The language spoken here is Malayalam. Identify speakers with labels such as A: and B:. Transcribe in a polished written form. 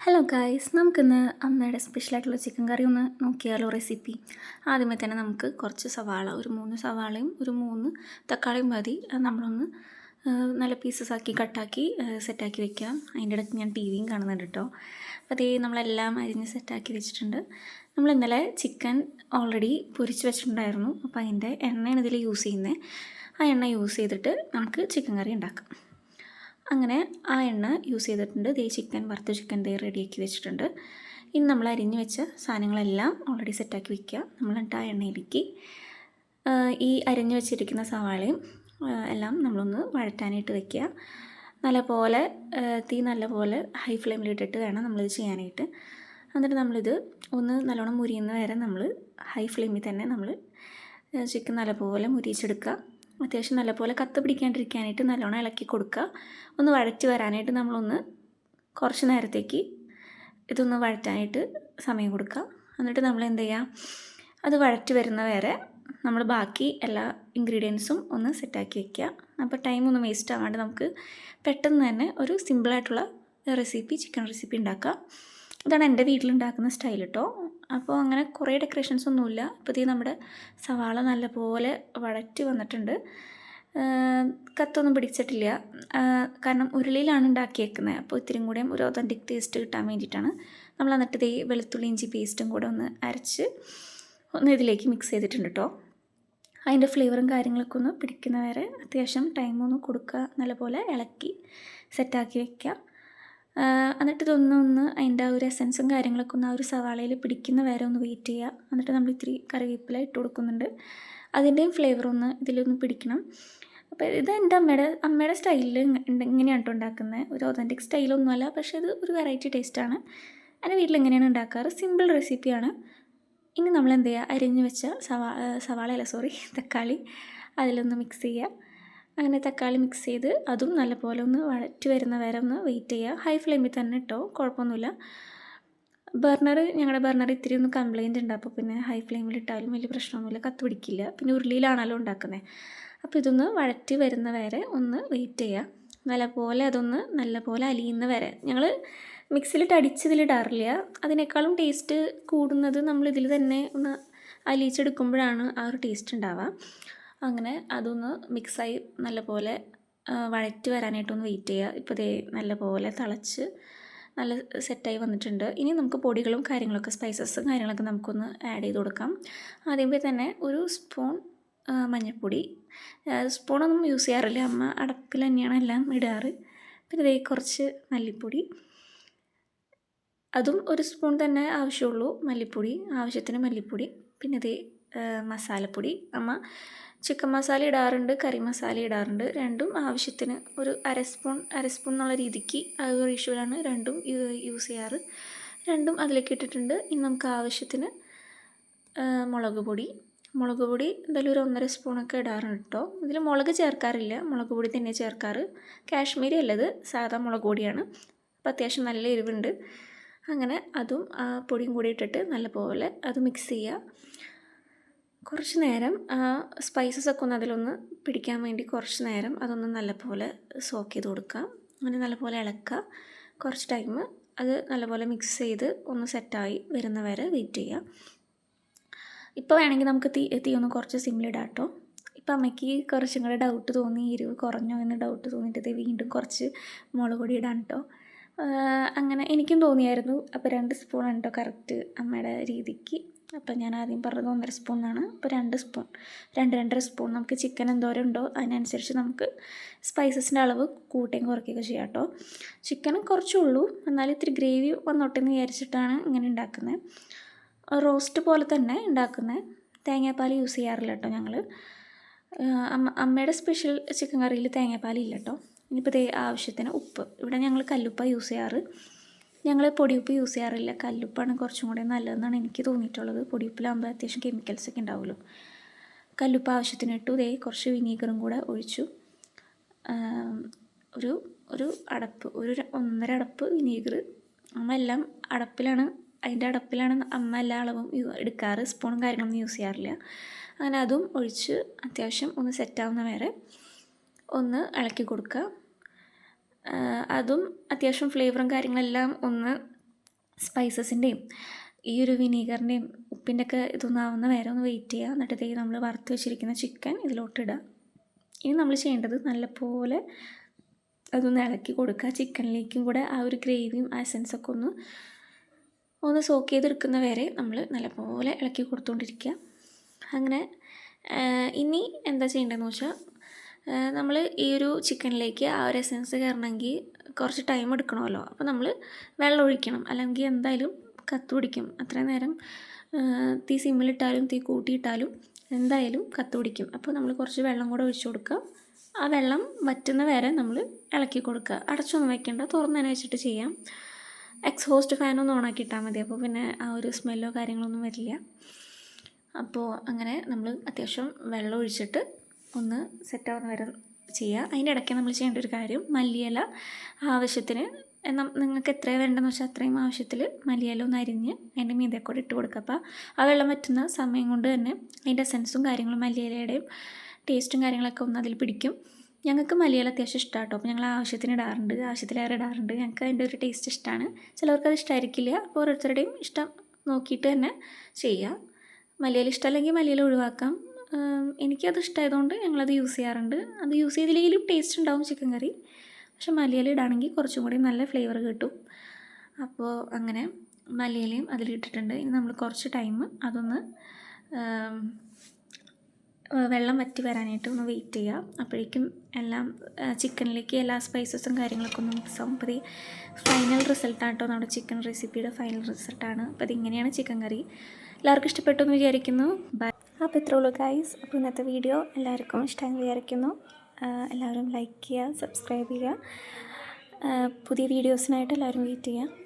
A: ഹലോ ഗായ്സ്, നമുക്കിന്ന് അമ്മയുടെ സ്പെഷ്യലായിട്ടുള്ള ചിക്കൻ കറി ഒന്ന് നോക്കിയാലോ റെസിപ്പി. ആദ്യമേ തന്നെ നമുക്ക് കുറച്ച് സവാള, ഒരു 3 സവാളയും ഒരു 3 തക്കാളിയും മതി. അത് നമ്മളൊന്ന് നല്ല പീസസ് ആക്കി കട്ടാക്കി സെറ്റാക്കി വെക്കാം. അതിൻ്റെ ഇടയ്ക്ക് ഞാൻ ടി വിയും കാണുന്നുണ്ട് കേട്ടോ. അപ്പോൾ അതേ നമ്മളെല്ലാം അരിഞ്ഞ് സെറ്റാക്കി വെച്ചിട്ടുണ്ട്. നമ്മൾ ഇന്നലെ ചിക്കൻ ഓൾറെഡി പൊരിച്ച് വെച്ചിട്ടുണ്ടായിരുന്നു. അപ്പോൾ അതിൻ്റെ എണ്ണയാണ് ഇതിൽ യൂസ് ചെയ്യുന്നത്. ആ എണ്ണ യൂസ് ചെയ്തിട്ട് നമുക്ക് ചിക്കൻ കറി ഉണ്ടാക്കാം. അങ്ങനെ ആ എണ്ണ യൂസ് ചെയ്തിട്ടുണ്ട്. വറുത്ത ചിക്കൻ റെഡിയാക്കി വെച്ചിട്ടുണ്ട്. ഇനി നമ്മൾ അരിഞ്ഞ് വെച്ച സാധനങ്ങളെല്ലാം ഓൾറെഡി സെറ്റാക്കി വയ്ക്കുക. നമ്മളിട്ട് ആ എണ്ണയിലേക്ക് ഈ അരിഞ്ഞ് വെച്ചിരിക്കുന്ന സവാളയും എല്ലാം നമ്മളൊന്ന് വഴറ്റാനായിട്ട് വയ്ക്കുക. നല്ലപോലെ തീ നല്ലപോലെ ഹൈ ഫ്ലെയിമിലിട്ടിട്ട് വേണം നമ്മളിത് ചെയ്യാനായിട്ട്. എന്നിട്ട് നമ്മളിത് ഒന്ന് നല്ലോണം മുരിയുന്ന വരെ നമ്മൾ ഹൈ ഫ്ലെയിമിൽ തന്നെ നമ്മൾ ചിക്കൻ നല്ലപോലെ മുരിയിച്ചെടുക്കുക. അത്യാവശ്യം നല്ലപോലെ കത്ത് പിടിക്കാണ്ടിരിക്കാനായിട്ട് നല്ലോണം ഇളക്കി കൊടുക്കുക. ഒന്ന് വഴറ്റി വരാനായിട്ട് നമ്മളൊന്ന് കുറച്ച് നേരത്തേക്ക് ഇതൊന്ന് വഴറ്റാനായിട്ട് സമയം കൊടുക്കുക. എന്നിട്ട് നമ്മൾ എന്ത് ചെയ്യുക, അത് വഴറ്റി വരുന്ന വരെ നമ്മൾ ബാക്കി എല്ലാ ഇൻഗ്രീഡിയൻസും ഒന്ന് സെറ്റാക്കി വയ്ക്കുക. അപ്പോൾ ടൈമൊന്നും വേസ്റ്റ് ആവാണ്ട് നമുക്ക് പെട്ടെന്ന് തന്നെ ഒരു സിമ്പിളായിട്ടുള്ള ചിക്കൻ റെസിപ്പി ഉണ്ടാക്കാം. ഇതാണ് എൻ്റെ വീട്ടിലുണ്ടാക്കുന്ന സ്റ്റൈൽ കേട്ടോ. അപ്പോൾ അങ്ങനെ കുറേ ഡെക്കറേഷൻസ് ഒന്നുമില്ല. ഇപ്പോൾ നമ്മുടെ സവാള നല്ലപോലെ വഴറ്റി വന്നിട്ടുണ്ട്. കത്തൊന്നും പിടിച്ചിട്ടില്ല, കാരണം ഉരുളിയിലാണ് ഉണ്ടാക്കിയേക്കുന്നത്. അപ്പോൾ ഇത്തിരിയും കൂടെയും ഒരു ഒതൻറ്റിക് ടേസ്റ്റ് കിട്ടാൻ വേണ്ടിയിട്ടാണ് നമ്മൾ. എന്നിട്ട് വെളുത്തുള്ളി ഇഞ്ചി പേസ്റ്റും കൂടെ ഒന്ന് അരച്ച് ഒന്ന് ഇതിലേക്ക് മിക്സ് ചെയ്തിട്ടുണ്ട് കേട്ടോ. അതിൻ്റെ ഫ്ലേവറും കാര്യങ്ങളൊക്കെ ഒന്ന് പിടിക്കുന്ന വരെ അത്യാവശ്യം ടൈമൊന്ന് കൊടുക്കുക. നല്ലപോലെ ഇളക്കി സെറ്റാക്കി വയ്ക്കുക. എന്നിട്ട് ഇതൊന്ന് അതിൻ്റെ ആ ഒരു എസൻസും കാര്യങ്ങളൊക്കെ ഒന്ന് ആ ഒരു സവാളയിൽ പിടിക്കുന്ന വരെ ഒന്ന് വെയിറ്റ് ചെയ്യുക. എന്നിട്ട് നമ്മൾ ഇത്തിരി കറിവേപ്പില ഇട്ട് കൊടുക്കുന്നുണ്ട്. അതിൻ്റെയും ഫ്ലേവറൊന്ന് ഇതിലൊന്ന് പിടിക്കണം. അപ്പോൾ ഇത് എൻ്റെ അമ്മയുടെ സ്റ്റൈലിൽ ഇങ്ങനെയാണ് കേട്ടോ ഉണ്ടാക്കുന്നത്. ഒരു ഒതൻറ്റിക് സ്റ്റൈലൊന്നുമല്ല, പക്ഷേ ഇത് ഒരു വെറൈറ്റി ടേസ്റ്റാണ്. എൻ്റെ വീട്ടിൽ എങ്ങനെയാണ് ഉണ്ടാക്കാറ്, സിമ്പിൾ റെസിപ്പിയാണ്. ഇനി നമ്മൾ എന്ത് ചെയ്യുക, അരിഞ്ഞ് വെച്ച തക്കാളി അതിലൊന്ന് മിക്സ് ചെയ്യുക. അങ്ങനെ തക്കാളി മിക്സ് ചെയ്ത് അതും നല്ലപോലെ ഒന്ന് വഴറ്റി വരുന്ന വരെ ഒന്ന് വെയിറ്റ് ചെയ്യുക. ഹൈ ഫ്ലെയിമിൽ തന്നെ ഇട്ടോ, കുഴപ്പമൊന്നുമില്ല. ഞങ്ങളുടെ ബർണർ ഇത്തിരി ഒന്ന് കംപ്ലയിൻ്റ് ഉണ്ട്. അപ്പോൾ പിന്നെ ഹൈ ഫ്ലെയിമിലിട്ടാലും വലിയ പ്രശ്നമൊന്നുമില്ല, കത്ത് പിടിക്കില്ല. പിന്നെ ഉരുളിയിലാണല്ലോ ഉണ്ടാക്കുന്നത്. അപ്പോൾ ഇതൊന്ന് വഴറ്റി വരുന്ന വരെ ഒന്ന് വെയിറ്റ് ചെയ്യുക. നല്ലപോലെ അലിയുന്ന വരെ. ഞങ്ങൾ മിക്സിയിലിട്ട് അടിച്ചതിലിടാറില്ല. അതിനേക്കാളും ടേസ്റ്റ് കൂടുന്നത് നമ്മളിതിൽ തന്നെ ഒന്ന് അലിയിച്ചെടുക്കുമ്പോഴാണ് ആ ഒരു ടേസ്റ്റ് ഉണ്ടാവുക. അങ്ങനെ അതൊന്ന് മിക്സായി നല്ലപോലെ വഴറ്റി വരാനായിട്ടൊന്ന് വെയിറ്റ് ചെയ്യുക. ഇപ്പോൾ നല്ലപോലെ തിളച്ച് നല്ല സെറ്റായി വന്നിട്ടുണ്ട്. ഇനി നമുക്ക് പൊടികളും കാര്യങ്ങളൊക്കെ സ്പൈസസും കാര്യങ്ങളൊക്കെ നമുക്കൊന്ന് ആഡ് ചെയ്ത് കൊടുക്കാം. ആദ്യമേ തന്നെ ഒരു സ്പൂൺ മഞ്ഞൾപ്പൊടി. സ്പൂണൊന്നും യൂസ് ചെയ്യാറില്ല, അമ്മ അടപ്പിൽ തന്നെയാണ് എല്ലാം ഇടാറ്. പിന്നെ കുറച്ച് മല്ലിപ്പൊടി, അതും ഒരു സ്പൂൺ തന്നെ ആവശ്യമുള്ളൂ. ആവശ്യത്തിന് മല്ലിപ്പൊടി. പിന്നെ മസാലപ്പൊടി. അമ്മ ചിക്കൻ മസാല ഇടാറുണ്ട്, കറി മസാല ഇടാറുണ്ട്. രണ്ടും ആവശ്യത്തിന് ഒരു അര സ്പൂൺ എന്നുള്ള രീതിക്ക് ആ ഒരു റേഷ്യോയിലാണ് രണ്ടും യൂസ് ചെയ്യാറ്. രണ്ടും അതിലേക്ക് ഇട്ടിട്ടുണ്ട്. ഇനി നമുക്ക് ആവശ്യത്തിന് മുളക് പൊടി എന്തായാലും ഒരു 1.5 സ്പൂണൊക്കെ ഇടാറുണ്ട് കേട്ടോ. ഇതിൽ മുളക് ചേർക്കാറില്ല, മുളക് പൊടി തന്നെ ചേർക്കാറ്. കാശ്മീരി അല്ലത്, സാധാ മുളക് പൊടിയാണ്. അപ്പോൾ അത്യാവശ്യം നല്ല എരിവുണ്ട്. അങ്ങനെ അതും ആ പൊടിയും കൂടി ഇട്ടിട്ട് നല്ലപോലെ അത് മിക്സ് ചെയ്യുക. കുറച്ച് നേരം സ്പൈസസൊക്കെ ഒന്ന് അതിലൊന്ന് പിടിക്കാൻ വേണ്ടി കുറച്ച് നേരം അതൊന്ന് നല്ലപോലെ സോക്ക് ചെയ്ത് കൊടുക്കുക. അങ്ങനെ നല്ലപോലെ ഇളക്കുക. കുറച്ച് ടൈം അത് നല്ലപോലെ മിക്സ് ചെയ്ത് ഒന്ന് സെറ്റായി വരുന്ന വരെ വെയിറ്റ് ചെയ്യുക. ഇപ്പോൾ വേണമെങ്കിൽ നമുക്ക് തീ ഒന്ന് കുറച്ച് സിമ്മിലിടാം കേട്ടോ. ഇപ്പം അമ്മയ്ക്ക് കുറച്ചും കൂടെ ഡൗട്ട് തോന്നി, എരിവ് കുറഞ്ഞോ എന്ന് ഡൗട്ട് തോന്നിയിട്ട് വീണ്ടും കുറച്ച് മുളക് പൊടി ഇടാൻ കേട്ടോ. അങ്ങനെ എനിക്കും തോന്നിയായിരുന്നു. അപ്പോൾ 2 സ്പൂണാണ് കേട്ടോ കറക്റ്റ് അമ്മയുടെ രീതിക്ക്. അപ്പം ഞാൻ ആദ്യം പറഞ്ഞത് 1.5 സ്പൂണാണ്. അപ്പോൾ 2-2.5 സ്പൂൺ. നമുക്ക് ചിക്കൻ എന്തോരം ഉണ്ടോ അതിനനുസരിച്ച് നമുക്ക് സ്പൈസസിൻ്റെ അളവ് കൂട്ടുകയും കുറയ്ക്കുകയൊക്കെ ചെയ്യാം കേട്ടോ. ചിക്കനും കുറച്ചുള്ളൂ, എന്നാലും ഇത്തിരി ഗ്രേവി വന്നോട്ടെ എന്ന് വിചാരിച്ചിട്ടാണ് ഇങ്ങനെ ഉണ്ടാക്കുന്നത്. റോസ്റ്റ് പോലെ തന്നെ ഉണ്ടാക്കുന്നത്. തേങ്ങാപ്പാൽ യൂസ് ചെയ്യാറില്ല കേട്ടോ ഞങ്ങൾ. അമ്മയുടെ സ്പെഷ്യൽ ചിക്കൻ കറിയിൽ തേങ്ങാപ്പാലില്ല കേട്ടോ. ഇനിയിപ്പോൾ ആവശ്യത്തിന് ഉപ്പ്. ഇവിടെ ഞങ്ങൾ കല്ലുപ്പാണ് യൂസ് ചെയ്യാറ്. ഞങ്ങൾ പൊടിയുപ്പ് യൂസ് ചെയ്യാറില്ല. കല്ലുപ്പാണ് കുറച്ചും കൂടെ നല്ലതെന്നാണ് എനിക്ക് തോന്നിയിട്ടുള്ളത്. പൊടിയുപ്പിലാകുമ്പോൾ അത്യാവശ്യം കെമിക്കൽസൊക്കെ ഉണ്ടാവുമല്ലോ. കല്ലുപ്പ് ആവശ്യത്തിന് ഇട്ടു. കുറച്ച് വിനീഗറും കൂടെ ഒഴിച്ചു. ഒരു അടപ്പ്, ഒരു 1.5 അടപ്പ് വിനീഗർ. അമ്മ എല്ലാം അതിൻ്റെ അടപ്പിലാണ് അമ്മ എല്ലാ അളവും എടുക്കാറ്. സ്പൂണും കാര്യങ്ങളൊന്നും യൂസ് ചെയ്യാറില്ല. അങ്ങനെ അതും ഒഴിച്ച് അത്യാവശ്യം ഒന്ന് സെറ്റാവുന്ന വരെ ഒന്ന് ഇളക്കി കൊടുക്കുക. അതും അത്യാവശ്യം ഫ്ലേവറും കാര്യങ്ങളെല്ലാം ഒന്ന് സ്പൈസസിൻ്റെയും ഈ ഒരു വിനീഗറിൻ്റെയും ഉപ്പിൻ്റെ ഒക്കെ ഇതൊന്നാവുന്ന വരെ ഒന്ന് വെയിറ്റ് ചെയ്യുക. എന്നിട്ട് നമ്മൾ വറുത്ത് വെച്ചിരിക്കുന്ന ചിക്കൻ ഇതിലോട്ടിടുക. ഇനി നമ്മൾ ചെയ്യേണ്ടത് നല്ലപോലെ അതൊന്ന് ഇളക്കി കൊടുക്കുക. ചിക്കനിലേക്കും കൂടെ ആ ഒരു ഗ്രേവിയും ആ എസൻസൊക്കെ ഒന്ന് സോക്ക് ചെയ്തെടുക്കുന്ന വരെ നമ്മൾ നല്ലപോലെ ഇളക്കി കൊടുത്തുകൊണ്ടിരിക്കുക. അങ്ങനെ ഇനി എന്താ ചെയ്യേണ്ടതെന്ന് വെച്ചാൽ നമ്മൾ ഈ ഒരു ചിക്കനിലേക്ക് ആ ഒരു എസൻസ് കയറണമെങ്കിൽ കുറച്ച് ടൈം എടുക്കണമല്ലോ. അപ്പോൾ നമ്മൾ വെള്ളം ഒഴിക്കണം, അല്ലെങ്കിൽ എന്തായാലും കത്ത് പിടിക്കും. അത്രയും നേരം തീ സിമ്മിലിട്ടാലും തീ കൂട്ടിയിട്ടാലും എന്തായാലും കത്ത് പിടിക്കും. അപ്പോൾ നമ്മൾ കുറച്ച് വെള്ളം കൂടെ ഒഴിച്ചു കൊടുക്കുക. ആ വെള്ളം വറ്റുന്ന വരെ നമ്മൾ ഇളക്കി കൊടുക്കുക. അടച്ചൊന്നും വയ്ക്കേണ്ട, തുറന്ന് തന്നെ വെച്ചിട്ട് ചെയ്യാം. എക്സ്ഹോസ്റ്റ് ഫാനൊന്നും ഓണാക്കിയിട്ടാൽ മതി, അപ്പോൾ പിന്നെ ആ ഒരു സ്മെല്ലോ കാര്യങ്ങളൊന്നും വരില്ല. അപ്പോൾ അങ്ങനെ നമ്മൾ അത്യാവശ്യം വെള്ളം ഒഴിച്ചിട്ട് ഒന്ന് സെറ്റാവുന്ന വരെ ചെയ്യുക. അതിൻ്റെ ഇടയ്ക്ക് നമ്മൾ ചെയ്യേണ്ട ഒരു കാര്യം, മല്ലിയില ആവശ്യത്തിന് നിങ്ങൾക്ക് എത്രയാണ് വേണ്ടതെന്ന് വെച്ചാൽ അത്രയും ആവശ്യത്തിൽ മല്ലിയില ഒന്ന് അരിഞ്ഞ് അതിൻ്റെ മീതെ കൂടെ ഇട്ട് കൊടുക്കുക. അപ്പോൾ ആ വെള്ളം വറ്റുന്ന സമയം കൊണ്ട് തന്നെ അതിൻ്റെ എസൻസും കാര്യങ്ങളും മല്ലിയിലയുടെയും ടേസ്റ്റും കാര്യങ്ങളൊക്കെ ഒന്ന് അതിൽ പിടിക്കും. ഞങ്ങൾക്ക് മല്ലിയില അത്യാവശ്യം ഇഷ്ടമാണ് കേട്ടോ. അപ്പോൾ ഞങ്ങൾ ആവശ്യത്തിന് ഇടാറുണ്ട്, ആവശ്യത്തിലേറെ ഇടാറുണ്ട്. ഞങ്ങൾക്ക് അതിൻ്റെ ഒരു ടേസ്റ്റ് ഇഷ്ടമാണ്. ചിലവർക്ക് അത് ഇഷ്ടമായിരിക്കില്ല. അപ്പോൾ ഓരോരുത്തരുടെയും ഇഷ്ടം നോക്കിയിട്ട് തന്നെ ചെയ്യുക. മല്ലിയില ഇഷ്ടമല്ലെങ്കിൽ മല്ലിയില ഒഴിവാക്കാം. എനിക്കത് ഇഷ്ടമായതുകൊണ്ട് ഞങ്ങളത് യൂസ് ചെയ്യാറുണ്ട്. അത് യൂസ് ചെയ്തില്ലെങ്കിലും ടേസ്റ്റ് ഉണ്ടാവും ചിക്കൻ കറി. പക്ഷെ മല്ലിയില ഇടുകയാണെങ്കിൽ കുറച്ചും കൂടി നല്ല ഫ്ലേവർ കിട്ടും. അപ്പോൾ അങ്ങനെ മല്ലിയിലയും അതിലിട്ടിട്ടുണ്ട്. ഇനി നമ്മൾ കുറച്ച് ടൈം അതൊന്ന് വെള്ളം വറ്റി വരാനായിട്ട് ഒന്ന് വെയിറ്റ് ചെയ്യുക. അപ്പോഴേക്കും എല്ലാം ചിക്കനിലേക്ക് എല്ലാ സ്പൈസസും കാര്യങ്ങളൊക്കെ ഒന്ന് മിക്സ് ആവും. അപ്പോൾ ഇത് ഫൈനൽ റിസൾട്ടാണ് കേട്ടോ, നമ്മുടെ ചിക്കൻ റെസിപ്പിയുടെ ഫൈനൽ റിസൾട്ടാണ്. അപ്പോൾ ഇതിങ്ങനെയാണ് ചിക്കൻ കറി. എല്ലാവർക്കും ഇഷ്ടപ്പെട്ടു എന്ന് വിചാരിക്കുന്നു. ബൈ. അപ്പോൾ ഇത്രേ ഉള്ളൂ ഗൈസ്. അപ്പോൾ ഇന്നത്തെ വീഡിയോ എല്ലാവർക്കും ഇഷ്ടമായി വിചാരിക്കുന്നു. എല്ലാവരും ലൈക്ക് ചെയ്യുക, സബ്സ്ക്രൈബ് ചെയ്യുക. പുതിയ വീഡിയോസിനായിട്ട് എല്ലാവരും വെയിറ്റ് ചെയ്യുക.